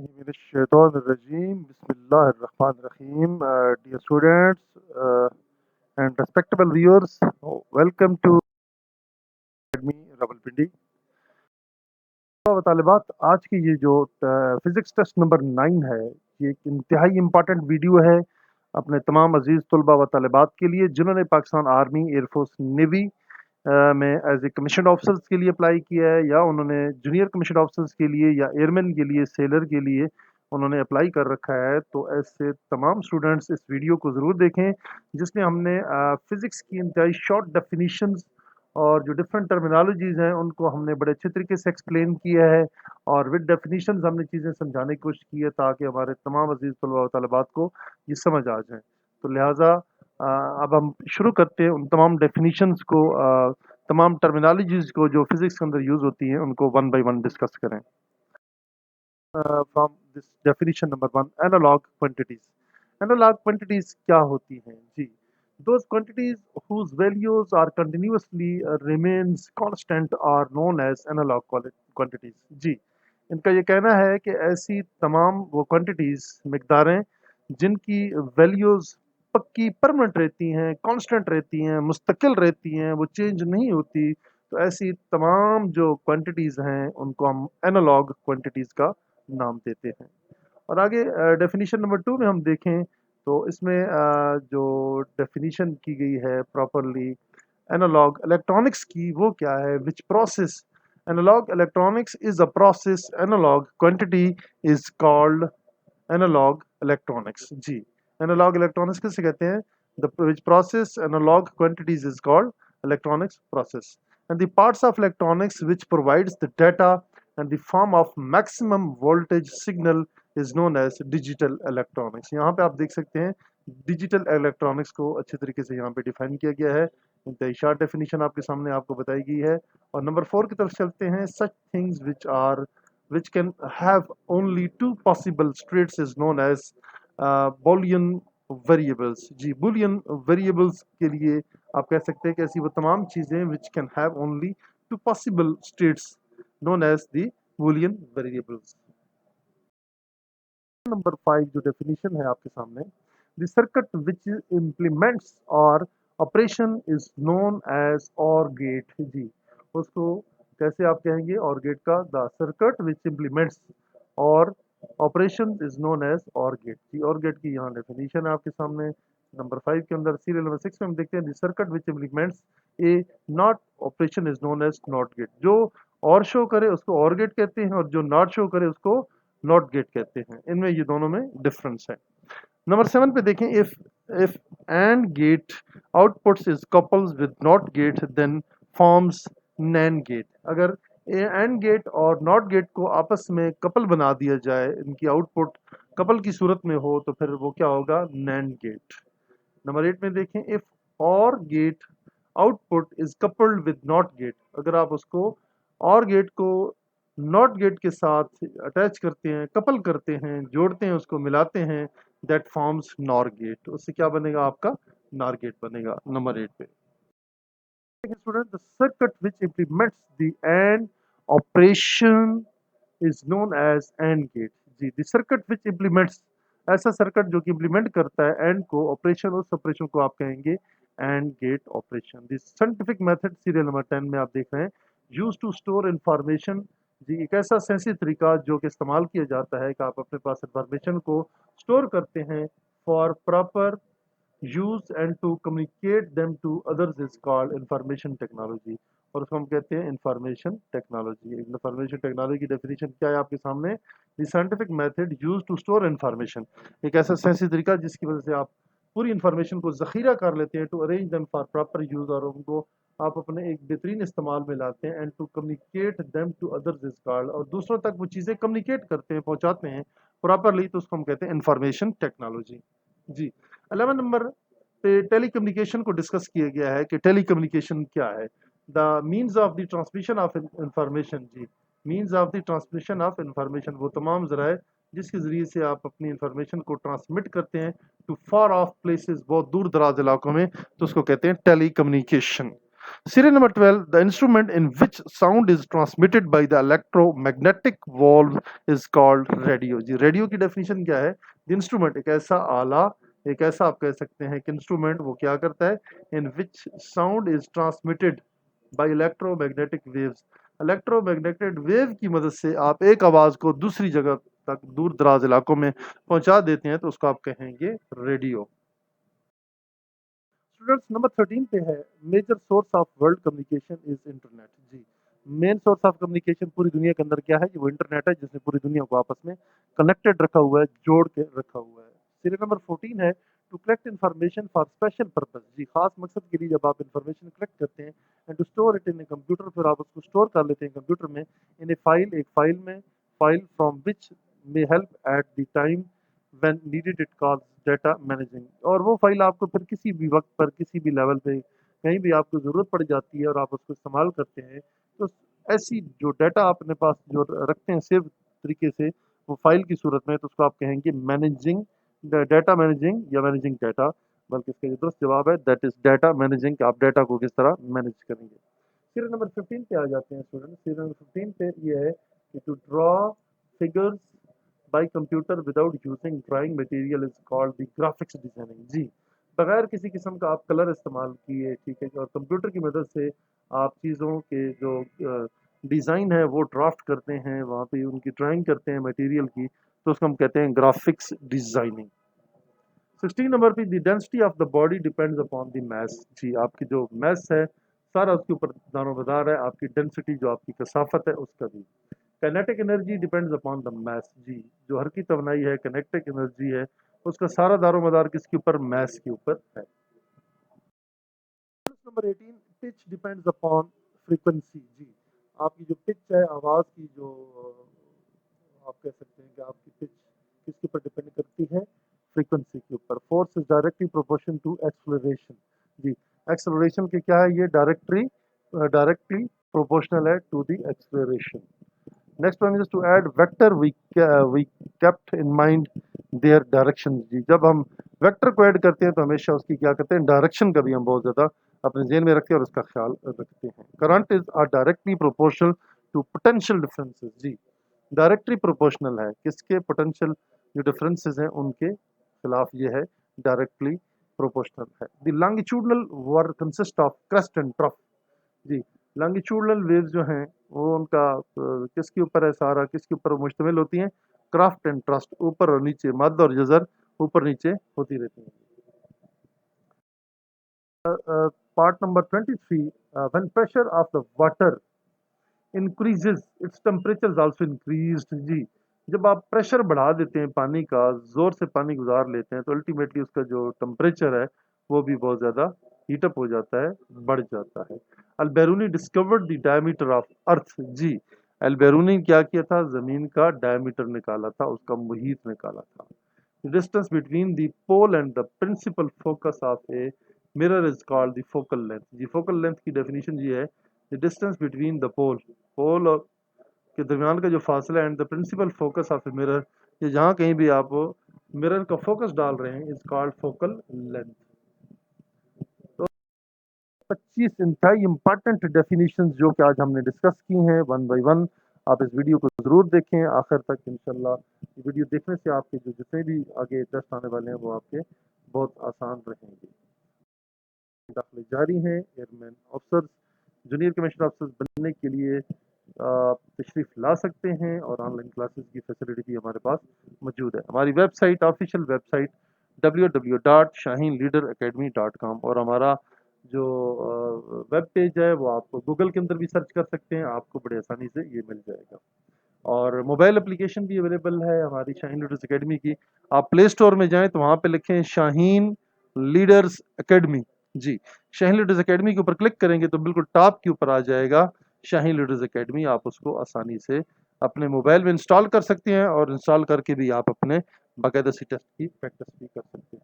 من الشیطان الرجیم بسم اللہ الرحمن الرحیم dear students and respectable viewers, welcome to Academy Rawalpindi. طالبات، آج کی یہ جو فزکس ٹیسٹ نمبر 9 ہے، یہ ایک انتہائی امپارٹنٹ ویڈیو ہے اپنے تمام عزیز طلباء و طالبات کے لیے جنہوں نے Pakistan army, air force, navy میں ایز اے کمیشنڈ آفیسرز کے لیے اپلائی کیا ہے، یا انہوں نے جونیئر کمیشنڈ آفیسرز کے لیے یا ایئرمین کے لیے، سیلر کے لیے انہوں نے اپلائی کر رکھا ہے. تو ایسے تمام اسٹوڈنٹس اس ویڈیو کو ضرور دیکھیں جس میں ہم نے فزکس کی انتہائی شارٹ ڈیفینیشنز اور جو ڈفرینٹ ٹرمینالوجیز ہیں ان کو ہم نے بڑے اچھے طریقے سے ایکسپلین کیا ہے، اور ود ڈیفینیشنز ہم نے چیزیں سمجھانے کی کوشش کی ہے تاکہ ہمارے تمام عزیز طلباء و طالبات کو یہ سمجھ آ جائیں. تو لہٰذا اب ہم شروع کرتے ہیں ان تمام ڈیفینیشنز کو، تمام ٹرمینالوجیز کو جو فزکس کے اندر یوز ہوتی ہیں ان کو ون بائی ون ڈسکس کریں. From this definition number 1، analogue quantities. Analogue quantities کیا ہوتی ہیں؟ جی، those quantities whose values are continuously remains constant are known as analog quantities. جی، ان کا یہ کہنا ہے کہ ایسی تمام وہ کوانٹیٹیز، مقداریں جن کی ویلیوز پکی پرمنٹ رہتی ہیں، کانسٹنٹ رہتی ہیں، مستقل رہتی ہیں، وہ چینج نہیں ہوتی، تو ایسی تمام جو کوانٹیٹیز ہیں ان کو ہم اینالاگ کوانٹیٹیز کا نام دیتے ہیں. اور آگے ڈیفینیشن نمبر 2 میں ہم دیکھیں تو اس میں جو ڈیفینیشن کی گئی ہے پراپرلی اینالاگ الیکٹرانکس کی، وہ کیا ہے؟ Which process analogue electronics is a process analogue quantity is called analogue electronics. جی، اینالاگ الیکٹرانکس کس سے کہتے ہیں؟ Which process analogue quantities is called electronics process, and the parts of electronics which provides the data and the form of maximum voltage signal is known as digital electronics. یہاں پہ آپ دیکھ سکتے ہیں ڈیجیٹل الیکٹرانکس کو اچھے طریقے سے یہاں پہ ڈیفائن کیا گیا ہے. انتہائی شارٹ ڈیفینیشن آپ کے سامنے آپ کو بتائی گئی ہے. اور نمبر 4 کی طرف چلتے ہیں. such things which can have only two possible states is known as boolean variables. G, boolean variables کے لیے آپ کہہ سکتے ہیں کہ ایسی وہ تمام چیزیں which can have only two possible states known as the boolean variables. Number 5 جو ڈیفینیشن ہے آپ کے سامنے، the circuit which implements or operation is known as OR gate. جی، اس کو کیسے آپ کہیں گے OR gate کا؟ the circuit which implements or operation is known as OR gate. G, OR gate کی یہاں ڈیفینیشن ہے آپ کے سامنے. نمبر 5 کے اندر سیریل نمبر 6 میں ہم دیکھتے ہیں the circuit which implements a not operation is known as not gate. جو اور شو کرے اس کو اور گیٹ کہتے ہیں، اور جو ناٹ شو کرے اس کو ناٹ گیٹ کہتے ہیں. ان میں یہ دونوں میں ڈفرنس ہے. نمبر 7 پہ دیکھیں if AND gate outputs is couples with not gate then forms NAND gate. اگر AND گیٹ اور ناٹ گیٹ کو آپس میں کپل بنا دیا جائے، ان کی آؤٹ پٹ کپل کی صورت میں ہو تو پھر وہ کیا ہوگا؟ NAND get. نمبر 8 میں دیکھیں if OR gate output is coupled with NOT gate. اگر آپ اس کو OR گیٹ کو ناٹ گیٹ کے ساتھ اٹیچ کرتے ہیں، کپل کرتے ہیں، جوڑتے ہیں، اس کو ملاتے ہیں، that forms NOR gate. اس سے کیا بنے گا؟ آپ کا NOR gate بنے گا. نمبر 8 پہ the circuit which implements the AND operation is known as AND gate. جی، the circuit which implements، ایسا سرکٹ جو کہ امپلیمنٹ کرتا ہے اینڈ کو، آپریشن، اس آپریشن کو آپ کہیں گے AND gate operation. The scientific method serial number 10 میں آپ دیکھ رہے ہیں یوز ٹو اسٹور انفارمیشن. جی، ایک ایسا سینسی طریقہ جو کہ استعمال کیا جاتا ہے کہ آپ اپنے پاس انفارمیشن کو اسٹور کرتے ہیں for proper use and to communicate them to others is called information technology. اور اس کو ہم کہتے ہیں انفارمیشن ٹیکنالوجی. انفارمیشن ٹیکنالوجی کی ڈیفینیشن کیا ہے آپ کے سامنے؟ The scientific method use to store information, ایک ایسا سائنسی طریقہ جس کی وجہ سے آپ پوری انفارمیشن کو ذخیرہ کر لیتے ہیں، to arrange them for proper use, اور ان کو آپ اپنے ایک بہترین استعمال میں لاتے ہیں، and to communicate them to others is called, اور دوسروں تک وہ چیزیں کمیونیکیٹ کرتے ہیں، پہنچاتے ہیں پراپرلی، تو اس کو ہم کہتے ہیں انفارمیشن ٹیکنالوجی. جی، 11 نمبر پہ ٹیلی کمیونیکیشن کو ڈسکس کیا گیا ہے کہ ٹیلی کمیونیکیشن کیا ہے. The means of the transmission of information. جی، means of the transmission of information, وہ تمام ذرائع جس کے ذریعے سے آپ اپنی انفارمیشن کو ٹرانسمٹ کرتے ہیں ٹو فار آف پلیسز، بہت دور دراز علاقوں میں، تو اس کو کہتے ہیں ٹیلی communication. Serial number 12, the instrument in which sound is transmitted by the electromagnetic valve is called radio. जी रेडियो की डेफिनेशन क्या है? The instrument एक ऐसा आला, एक ऐसा आप कह सकते हैं कि इंस्ट्रूमेंट वो क्या करता है? In which sound is transmitted by electromagnetic waves. Electromagnetic wave की मदद से आप एक आवाज को दूसरी जगह तक दूर दराज इलाकों में पहुंचा देते हैं तो उसको आप कहेंगे रेडियो। स्टूडेंट्स नंबर 13 पे है major source of world communication is internet. जी मेन सोर्स ऑफ कम्युनिकेशन पूरी दुनिया के अंदर क्या है? वो इंटरनेट है जिसने पूरी दुनिया को आपस में कनेक्टेड रखा हुआ है, जोड़ के रखा हुआ है। सीरियल नंबर 14 है to collect information for special purpose. जी खास मकसद के लिए जब आप इन्फॉर्मेशन कलेक्ट करते हैं and to store it in a computer, फिर आप उसको स्टोर कर लेते हैं कंप्यूटर में इन ए फाइल, एक फाइल में, file from which may help at the time when needed it calls data managing। और वो फाइल आपको फिर किसी भी वक्त पर किसी भी लेवल पे कहीं भी आपको ज़रूरत पड़ जाती है और आप उसको इस्तेमाल करते हैं तो ऐसी जो डाटा आप अपने पास जो रखते हैं सेव तरीके से वो फाइल की सूरत में तो उसको आप कहेंगे मैनेजिंग डाटा मैनेजिंग या मैनेजिंग डाटा। बल्कि इसका जो दुरुस्त जवाब है दैट इज डाटा मैनेजिंग कि आप डाटा को किस तरह मैनेज करेंगे। सीरियल नंबर 15 पे आ जाते हैं स्टूडेंट। सीरियल नंबर 15 पे ये है कि to draw figures by computer without using drawing material is called the graphics designing. जी बगैर किसी किस्म का आप कलर इस्तेमाल किए, ठीक है, और कंप्यूटर की मदद से आप चीज़ों के जो डिज़ाइन है वो ड्राफ्ट करते हैं, वहाँ पे उनकी ड्राइंग करते हैं मटेरियल की, तो उसको हम कहते हैं ग्राफिक्स डिजाइनिंग। 16 नंबर पे the density of the body depends upon the mass. जी आपकी जो मास है सारा उसके ऊपर दारोमदार है, आपकी डेंसिटी जो आपकी कसाफत है उसका भी। Kinetic energy depends upon the mass. जी जो हरकी तवनाई है काइनेटिक एनर्जी है उसका सारा दारोमदार किसके ऊपर? मास के ऊपर है। Number 18 pitch depends upon frequency. जी आपकी जो पिच है आवाज़ की जो आप कह सकते हैं कि आपकी पिच किसके ऊपर डिपेंड करती है? फ्रीक्वेंसी के ऊपर। Force is directly proportion to acceleration. जी एक्सलरेशन के क्या है? ये डायरेक्टली प्रोपोर्शनल है to the acceleration. Next one is to add vector we kept in mind their direction. जी जब हम वेक्टर को ऐड करते हैं तो हमेशा उसकी क्या करते हैं? डायरेक्शन का भी हम बहुत ज़्यादा अपने जेहन में रखते हैं और उसका ख्याल रखते हैं। Current is are directly proportional to potential differences. जी डायरेक्टली प्रोपोर्शनल है किसके? पोटेंशियल जो डिफरेंसेस हैं उनके खिलाफ ये है डायरेक्टली प्रोपोर्शनल है। The longitudinal wave consist of crest and trough. जी लॉन्गिट्यूडनल वेव्स जो हैं वो उनका किसके ऊपर है? सारा किसके ऊपर मुश्तमिल होती हैं? क्राफ्ट एंड ट्रस्ट, ऊपर और नीचे, मद और जजर ऊपर नीचे होती रहती हैं। Part number 23 when pressure of the water increases its temperature also increased. जी जब आप प्रेशर बढ़ा देते हैं पानी का, जोर से पानी गुजार लेते हैं तो अल्टीमेटली उसका जो टेम्परेचर है वो भी बहुत ज़्यादा हीटअप हो जाता है, बढ़ जाता है। Alberuni discovered the diameter of earth. जी अलबेरूनी क्या किया था? ज़मीन का डायमीटर निकाला था, उसका मुहीत निकाला था। Distance between the pole and the principal focus of a mirror is called the focal length. जी फोकल लेंथ की डेफिनेशन ये है the distance between the pole, pole और के दरमियान का जो फासला and the principal focus of a mirror, ये जहाँ कहीं भी आप मिरर का फोकस डाल रहे हैं इज कॉल्ड फोकल लेंथ। तो 25 इंतहाई इंपॉर्टेंट डेफिनेशन जो कि आज हमने डिस्कस की हैं वन बाई वन, आप इस वीडियो को ज़रूर देखें आखिर तक। इंशाल्लाह ये वीडियो देखने से आपके जो जितने भी आगे टेस्ट आने वाले हैं वो आपके बहुत आसान रहेंगे। दाखिले जारी हैं airman officers, junior commissioner officers बनने के लिए आप तशरीफ़ ला सकते हैं और ऑनलाइन क्लासेस की फैसिलिटी भी हमारे पास मौजूद है। हमारी वेबसाइट, ऑफिशियल वेबसाइट www.shahinleaderacademy.com, और हमारा जो वेब पेज है वो आप गूगल के अंदर भी सर्च कर सकते हैं, आपको बड़े आसानी से ये मिल जाएगा। और मोबाइल एप्लीकेशन भी अवेलेबल है हमारी शाहीन लीडर्स एकेडमी की। आप प्ले स्टोर में जाएं तो वहाँ पे लिखें शाहीन लीडर्स एकेडमी। जी शाहीन लीडर्स एकेडमी के ऊपर क्लिक करेंगे तो बिल्कुल टॉप के ऊपर आ जाएगा शाहीन लीडर्स एकेडमी। आप उसको आसानी से अपने मोबाइल में इंस्टॉल कर सकते हैं और इंस्टॉल करके भी आप अपने बाकायदा सी टेस्ट की प्रैक्टिस भी कर सकते हैं।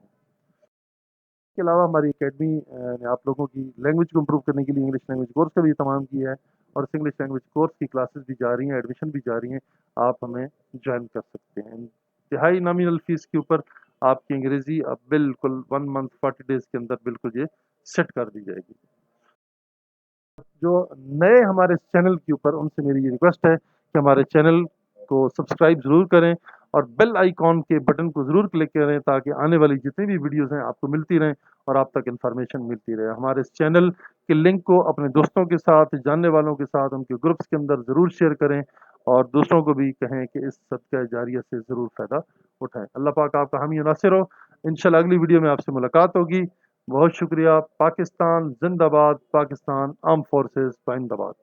इसके अलावा हमारी एकेडमी ने आप लोगों की लैंग्वेज को इम्प्रूव करने के लिए इंग्लिश लैंग्वेज कोर्स का भी तमाम किया है और इस इंग्लिश लैंग्वेज कोर्स की क्लासेस भी जा रही हैं, एडमिशन भी जा रही हैं, आप हमें ज्वाइन कर सकते हैं। इंतहाई नॉमिनल फीस के ऊपर आपकी अंग्रेजी अब बिल्कुल 1 मंथ 40 डेज के अंदर बिल्कुल ये सेट कर दी जाएगी। जो नए हमारे इस चैनल के ऊपर, उनसे मेरी ये रिक्वेस्ट है कि हमारे चैनल को सब्सक्राइब ज़रूर करें और बेल आइकॉन के बटन को ज़रूर क्लिक करें, ताकि आने वाली जितनी भी वीडियोज़ हैं आपको मिलती रहें और आप तक इन्फॉर्मेशन मिलती रहे। हमारे इस चैनल के लिंक को अपने दोस्तों के साथ, जानने वालों के साथ, उनके ग्रुप्स के अंदर ज़रूर शेयर करें और दूसरों को भी कहें कि इस सदका जारिया से ज़रूर फ़ायदा उठाएं। अल्लाह पाक आपका हामी नासिर हो। इंशाल्लाह अगली वीडियो में आपसे मुलाकात होगी। बहुत शुक्रिया। पाकिस्तान जिंदाबाद, पाकिस्तान आर्म फोर्सेस जिंदाबाद।